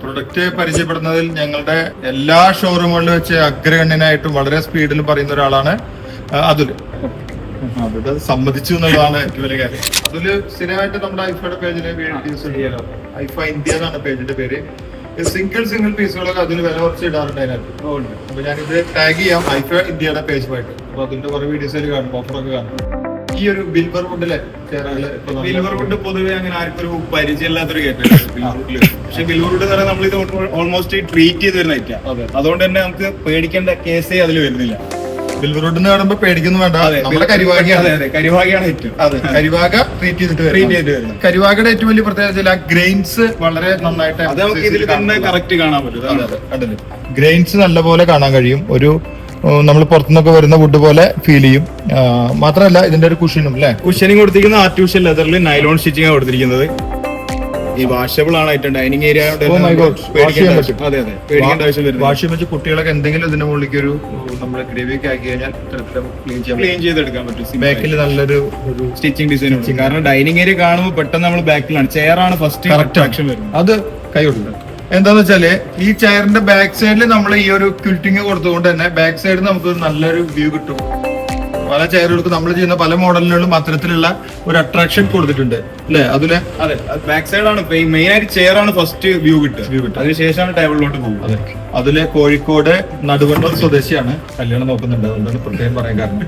Product പരിചയപ്പെടുന്നതിൽ ഞങ്ങളുടെ എല്ലാ ഷോറൂമുകളിലും വെച്ച് അഗ്രഗണ്യനായിട്ടും വളരെ സ്പീഡിൽ പറയുന്ന ഒരാളാണ് അതുൽ. അത് സമ്മതിച്ചു എന്നുള്ളതാണ് ഏറ്റവും വലിയ കാര്യം. അതുല് സ്ഥിരമായിട്ട് നമ്മുടെ ഐഫയുടെ പേജില് ഐഫ ഇന്ത്യ എന്നാണ് പേജിന്റെ പേര്. സിംഗിൾ പീസുകളൊക്കെ അതിന് വില കുറച്ച് ഇടാറുണ്ട് അതിനകത്ത്. അപ്പൊ ഞാനിത് ടാഗ് ചെയ്യാം ഐഫ ഇന്ത്യയുടെ പേജുമായിട്ട്. അപ്പൊ അതിന്റെ കുറെ വീഡിയോസിൽ കാണും, ഓഫറൊക്കെ കാണും. ഈ ഒരു ബിൽവർ വുഡിലെ ബിൽവർ വുഡ് പൊതുവെ അങ്ങനെ ആർക്കും ഒരു പരിചയമില്ലാത്തൊരു കേട്ടല്ലോ. പക്ഷെ ബിൽവർ വുഡ് എന്ന് നമ്മൾ ഇത് ഓൾമോസ്റ്റ് ട്രീറ്റ് ചെയ്ത് വരുന്ന ഐറ്റം. അതുകൊണ്ട് തന്നെ നമുക്ക് പേടിക്കേണ്ട കേസേ അതിൽ വരുന്നില്ല. ബിൽവർ വുഡ് എന്ന് പറയുമ്പോൾ പേടിക്കുന്നു വേണ്ട, നമ്മുടെ കരിവാഗയാണ്. കരിവാഗയാണ് ഏറ്റവും. അതെ, കരിവാഗ ട്രീറ്റ് ചെയ്തിട്ട് വരുന്നത്. കരിവാഗയുടെ ഏറ്റവും വലിയ പ്രത്യേകത ഗ്രെയിൻസ് വളരെ നന്നായിട്ട് അത് നമുക്ക് ഇതിൽ തന്നെ കറക്റ്റ് കാണാൻ പറ്റും. ഗ്രെയിൻസ് നല്ലപോലെ കാണാൻ കഴിയും. ഒരു നമ്മൾ പുറത്തുനിന്നൊക്കെ വരുന്ന വുഡ് പോലെ ഫീൽ ചെയ്യും. മാത്രമല്ല ഇതിന്റെ ഒരു കുഷനും കുഷനിങ് കൊടുത്തിരിക്കുന്നത് ആർട്ടിഫിഷ്യൽ ലെതറിൽ നൈലോൺ സ്റ്റിച്ചിങ് കൊടുത്തിരിക്കുന്നത്. ഈ വാഷബിൾ ആണ് ഐറ്റം. ഡൈനിങ് ഏരിയ വാഷ് വെച്ച് കുട്ടികളൊക്കെ എന്തെങ്കിലും ഇതിന്റെ മുകളിലേക്ക് ഒരു നമ്മുടെ ഗ്രേവിയൊക്കെ ആക്കി കഴിഞ്ഞാൽ ക്ലീൻ ചെയ്തെടുക്കാൻ പറ്റും. ബാക്കിൽ നല്ലൊരു സ്റ്റിച്ചിങ് ഡിസൈൻ ഉണ്ട്. കാരണം ഡൈനിങ് ഏരിയ കാണുമ്പോൾ പെട്ടെന്ന് നമ്മൾ ബാക്കിലാണ്, ചെയറാണ് ഫസ്റ്റ് അട്രാക്ഷൻ വരുന്നത്. അത് കൈ കൊടുക്കുന്നത് എന്താന്ന് വെച്ചാല് ഈ ചെയറിന്റെ ബാക്ക് സൈഡിൽ നമ്മൾ ഈ ഒരു ക്വിൽറ്റിങ് കൊടുത്തുകൊണ്ട് തന്നെ ബാക്ക് സൈഡിൽ നമുക്ക് നല്ലൊരു വ്യൂ കിട്ടും. പല ചെയറുകൾക്ക് നമ്മൾ ചെയ്യുന്ന പല മോഡലുകളിലും അത്തരത്തിലുള്ള ഒരു അട്രാക്ഷൻ കൊടുത്തിട്ടുണ്ട് അല്ലെ അതില്. അതെ, ബാക്ക് സൈഡാണ് മെയിൻ ആയിട്ട്, ചെയറാണ് ഫസ്റ്റ് വ്യൂ കിട്ടുക. അതിനുശേഷമാണ് ടേബിളിലോട്ട് പോകുന്നത്. അതില് കോഴിക്കോട് നടുവണ്ണൂർ സ്വദേശിയാണ്, കല്യാണം നോക്കുന്നുണ്ട്, അതുകൊണ്ടാണ് പ്രത്യേകം പറയാൻ കാരണം.